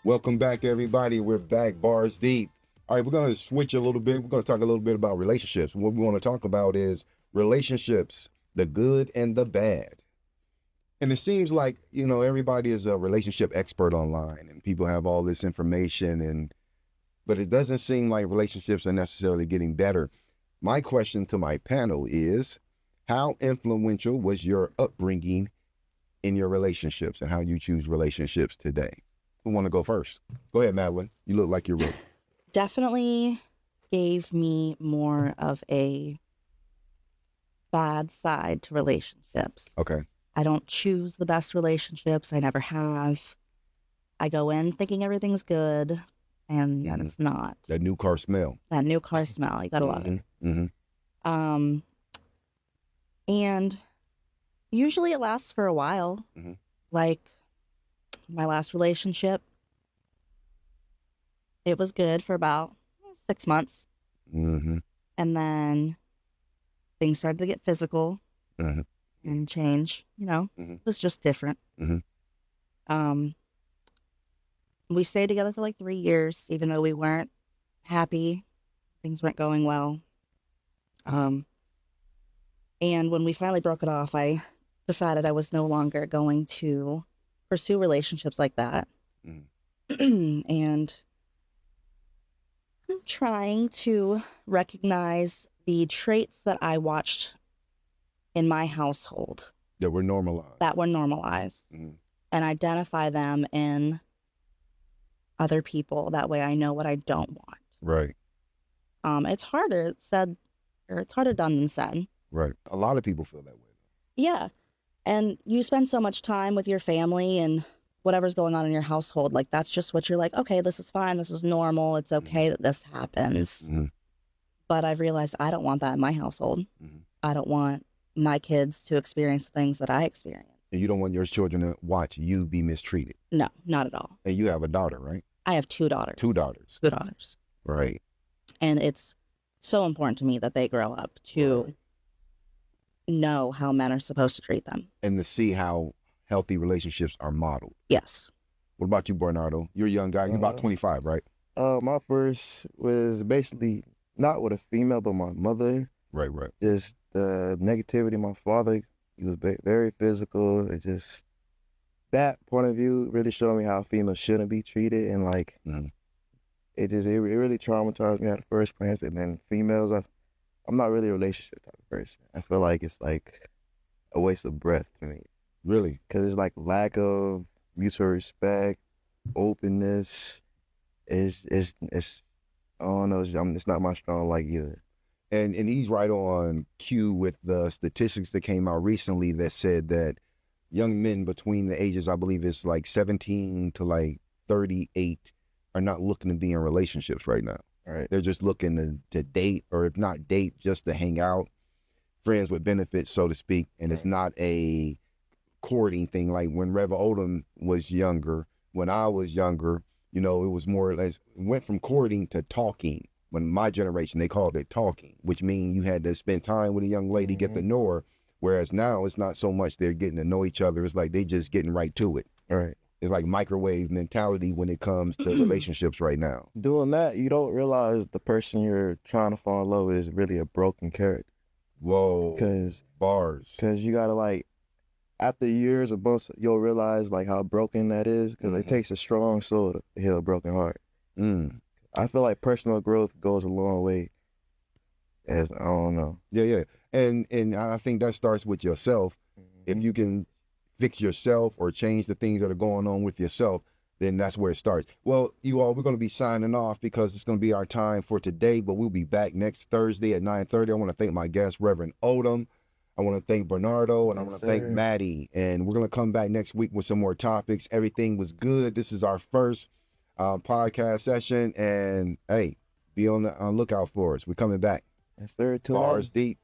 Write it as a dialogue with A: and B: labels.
A: Welcome back, everybody. We're back, bars deep. All right, we're going to switch a little bit. We're going to talk a little bit about relationships. What we want to talk about is relationships, the good and the bad. And it seems like, everybody is a relationship expert online and people have all this information, but it doesn't seem like relationships are necessarily getting better. My question to my panel is, how influential was your upbringing in your relationships and how you choose relationships today? Who want to go first? Go ahead, Madeline. You look like you're ready.
B: Definitely gave me more of a bad side to relationships.
A: Okay.
B: I don't choose the best relationships. I never have. I go in thinking everything's good, and then it's not.
A: That new car smell.
B: That new car smell. You gotta love it.
A: Mm-hmm.
B: And usually it lasts for a while.
A: Mm-hmm.
B: Like my last relationship, it was good for about 6 months.
A: Mm-hmm.
B: And then things started to get physical and change. It was just different. We stayed together for like 3 years, even though we weren't happy. Things weren't going well. And when we finally broke it off, I decided I was no longer going to pursue relationships like that. And I'm trying to recognize the traits that I watched in my household
A: that were normalized,
B: and identify them in other people. That way I know what I don't want.
A: Right.
B: It's harder said, or it's harder done than said.
A: Right. A lot of people feel that way.
B: Yeah. And you spend so much time with your family and whatever's going on in your household. Like, that's just what you're like, okay, this is fine. This is normal. It's okay that this happens. But I've realized I don't want that in my household. I don't want my kids to experience things that I experience.
A: And you don't want your children to watch you be mistreated.
B: No, not at all.
A: And you have a daughter, right?
B: I have 2 daughters.
A: 2 daughters.
B: 2 daughters.
A: Right.
B: And it's so important to me that they grow up to know how men are supposed to treat them.
A: And to see how healthy relationships are modeled.
B: Yes.
A: What about you, Bernardo? You're a young guy. You're about 25, right?
C: My first was basically not with a female, but my mother.
A: Right.
C: Just the negativity. My father, he was very physical. It just, that point of view really showed me how females shouldn't be treated. And like, it really traumatized me at the first glance. And then females, I'm not really a relationship type of person. I feel like it's like a waste of breath to me.
A: Really?
C: Because it's like lack of mutual respect, openness. It's I don't know, it's not my strong like either.
A: And he's right on cue with the statistics that came out recently that said that young men between the ages, I believe it's like 17 to like 38, are not looking to be in relationships right now.
C: Right.
A: They're just looking to date, or if not date, just to hang out, friends with benefits, so to speak. And it's not a courting thing like when Reverend Odom was younger. When I was younger, it was more or less, went from courting to talking. When my generation, they called it talking, which means you had to spend time with a young lady, get to know her. Whereas now it's not so much they're getting to know each other. It's like they just getting right to it.
C: Right.
A: It's like microwave mentality when it comes to relationships right now.
C: Doing that, you don't realize the person you're trying to fall in love with is really a broken character.
A: Whoa. Bars.
C: Because you got to like, after years of months, you'll realize like how broken that is. Because it takes a strong soul to heal a broken heart. I feel like personal growth goes a long way. I don't know.
A: Yeah. And I think that starts with yourself. If you can fix yourself or change the things that are going on with yourself, then that's where it starts. Well, you all, we're going to be signing off because it's going to be our time for today, but we'll be back next Thursday at 9:30. I want to thank my guest, Reverend Odom. I want to thank Bernardo, and I want to thank Maddie. And we're going to come back next week with some more topics. Everything was good. This is our first podcast session, and hey, be on the lookout for us. We're coming back.
C: Yes, sir.
A: Bars deep.